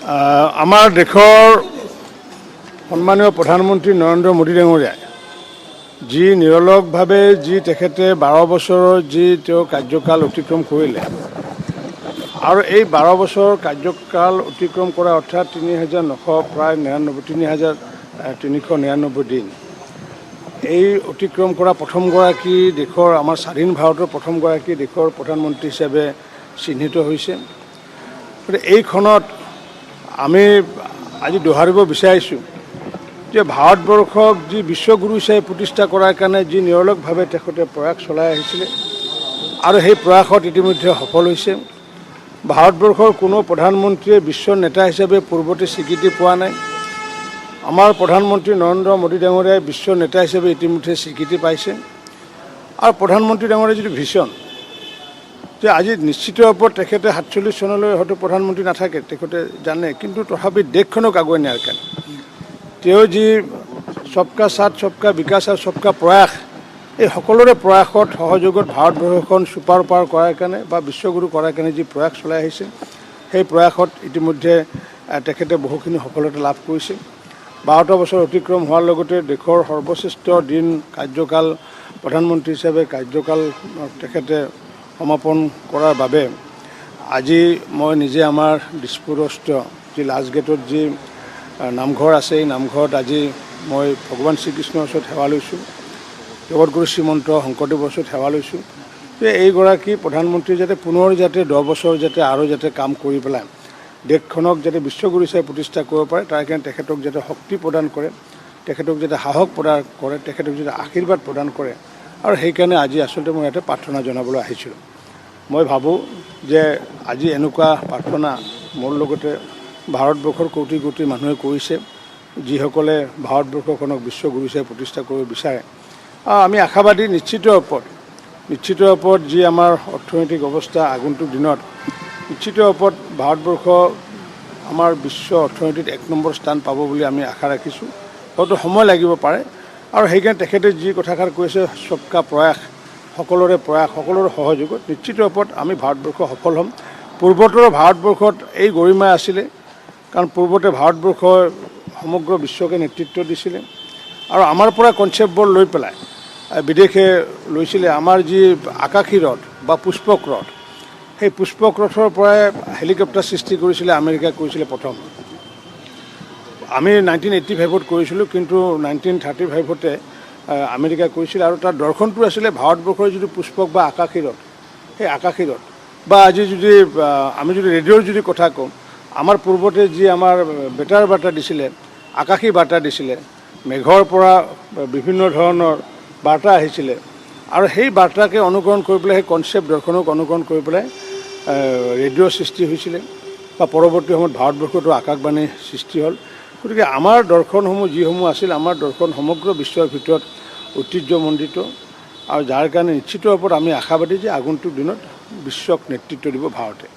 আমাৰ দেশৰ সন্মানীয় প্ৰধানমন্ত্ৰী নৰেন্দ্ৰ মোদী ডাঙৰীয়াই যি নিৰলসভাৱে তেখেতে 12 বছৰৰ তেওঁ কাৰ্যকাল অতিক্ৰম কৰিলে আৰু এই 12 বছৰ কাৰ্যকাল অতিক্ৰম কৰা অৰ্থাৎ 3,399 দিন এই অতিক্ৰম কৰা প্ৰথমগৰাকী দেশৰ আমাৰ স্বাধীন ভাৰতৰ প্ৰথমগৰাকী দেশৰ প্ৰধানমন্ত্ৰী হিচাপে চিহ্নিত হৈছে। এইখনত আমি আজি দোহাৰিব বিচাৰিছোঁ যে ভাৰতবৰ্ষক যি বিশ্বগুৰু হিচাপে প্ৰতিষ্ঠা কৰাৰ কাৰণে যি নিৰলসভাৱে তেখেতে প্ৰয়াস চলাই আহিছিলে আৰু সেই প্ৰয়াসত ইতিমধ্যে সফল হৈছে। ভাৰতবৰ্ষৰ কোনো প্ৰধানমন্ত্ৰীয়ে বিশ্বৰ নেতা হিচাপে পূৰ্বতে স্বীকৃতি পোৱা নাই। আমাৰ প্ৰধানমন্ত্ৰী নৰেন্দ্ৰ মোদী ডাঙৰীয়াই বিশ্বৰ নেতা হিচাপে ইতিমধ্যে স্বীকৃতি পাইছে আৰু প্ৰধানমন্ত্ৰী ডাঙৰীয়াৰ যিটো ভিছন যে আজি নিশ্চিত ওপৰত তেখেতে 47 চনলৈ হয়তো প্ৰধানমন্ত্ৰী নাথাকে, তেখেতে জানে, কিন্তু তথাপি দেশখনক আগুৱাই নিয়াৰ কাৰণে তেওঁ যি সবকা সাথ সবকা বিকাশ আৰু সবকা প্ৰয়াস এই সকলোৰে প্ৰয়াসত সহযোগত ভাৰতবৰ্ষখন ছুপাৰ পাৱাৰ কৰাৰ কাৰণে বা বিশ্বগুৰু কৰাৰ কাৰণে যি প্ৰয়াস চলাই আহিছে সেই প্ৰয়াসত ইতিমধ্যে তেখেতে বহুখিনি সফলতা লাভ কৰিছে। 12টা বছৰ অতিক্ৰম হোৱাৰ লগতে দেশৰ সৰ্বশ্ৰেষ্ঠ দিন কাৰ্যকাল প্ৰধানমন্ত্ৰী হিচাপে কাৰ্যকাল তেখেতে সমাপন কৰাৰ বাবে আজি মই নিজে আমাৰ দিছপুৰস্থ যি লাষ্টগেটত যি নামঘৰ আছে এই নামঘৰত আজি মই ভগৱান শ্ৰীকৃষ্ণৰ ওচৰত সেৱা লৈছোঁ, জগতগুৰু শ্ৰীমন্ত শংকৰদেৱৰ ওচৰত সেৱা লৈছোঁ যে এইগৰাকী প্ৰধানমন্ত্ৰী যাতে পুনৰ 10 বছৰ আৰু কাম কৰি পেলাই দেশখনক যাতে বিশ্বগুৰু হিচাপে প্ৰতিষ্ঠা কৰিব পাৰে তাৰ কাৰণে তেখেতক যাতে শক্তি প্ৰদান কৰে, তেখেতক যাতে সাহস প্ৰদান কৰে, তেখেতক যাতে আশীৰ্বাদ প্ৰদান কৰে আৰু সেইকাৰণে আজি আচলতে মই ইয়াতে প্ৰাৰ্থনা জনাবলৈ আহিছিলোঁ। মই ভাবোঁ যে আজি এনেকুৱা প্ৰাৰ্থনা মোৰ লগতে ভাৰতবৰ্ষৰ কোটি কোটি মানুহে কৰিছে যিসকলে ভাৰতবৰ্ষখনক বিশ্বগুৰু হিচাপে প্ৰতিষ্ঠা কৰিব বিচাৰে। আমি আশাবাদী নিশ্চিত ওপৰত যি আমাৰ অৰ্থনৈতিক অৱস্থা আগন্তুক দিনত নিশ্চিত ওপৰত ভাৰতবৰ্ষ আমাৰ বিশ্ব অৰ্থনীতিত 1 নম্বৰ স্থান পাব বুলি আমি আশা ৰাখিছোঁ। হয়তো সময় লাগিব পাৰে আৰু সেইকাৰণে তেখেতে যি কথাষাৰ কৈছে সবকা প্ৰয়াস সকলোৰে প্ৰয়াস সকলোৰে সহযোগত নিশ্চিত ওপৰত আমি ভাৰতবৰ্ষ সফল হ'ম। পূৰ্বতৰ ভাৰতবৰ্ষত এই গৰিমা আছিলে কাৰণ পূৰ্বতে ভাৰতবৰ্ষই সমগ্ৰ বিশ্বকে নেতৃত্ব দিছিলে আৰু আমাৰ পৰা কনচেপ্টবোৰ লৈ পেলাই বিদেশে লৈছিলে। আমাৰ যি আকাশী ৰথ বা পুষ্পক ৰথ সেই পুষ্পক ৰথৰ পৰাই হেলিকপ্টাৰ সৃষ্টি কৰিছিলে আমেৰিকাই কৰিছিলে প্ৰথম। আমি 1985ত কৰিছিলোঁ কিন্তু 1935তে আমেৰিকাই কৰিছিলে আৰু তাৰ দৰ্শনটো আছিলে ভাৰতবৰ্ষৰ যিটো পুষ্পক বা আকাশী ৰথ সেই আকাশী ৰথ বা আজি যদি আমি যদি ৰেডিঅ'ৰ যদি কথা কওঁ আমাৰ পূৰ্বতে যি আমাৰ বেটাৰ বাৰ্তা দিছিলে আকাশী বাৰ্তা দিছিলে মেঘৰ পৰা বিভিন্ন ধৰণৰ বাৰ্তা আহিছিলে আৰু সেই বাৰ্তাকে অনুকৰণ কৰি পেলাই সেই কনচেপ্ট দৰ্শনক অনুকৰণ কৰি পেলাই ৰেডিঅ' সৃষ্টি হৈছিলে বা পৰৱৰ্তী সময়ত ভাৰতবৰ্ষতো আকাশবাণীৰ সৃষ্টি হ'ল। গতিকে আমাৰ দৰ্শনসমূহ যিসমূহ আছিল আমাৰ দৰ্শন সমগ্ৰ বিশ্বৰ ভিতৰত ঐতিহ্যমণ্ডিত আৰু যাৰ কাৰণে নিশ্চিত ওপৰত আমি আশাবাদী যে আগন্তুক দিনত বিশ্বক নেতৃত্ব দিব ভাৰতে।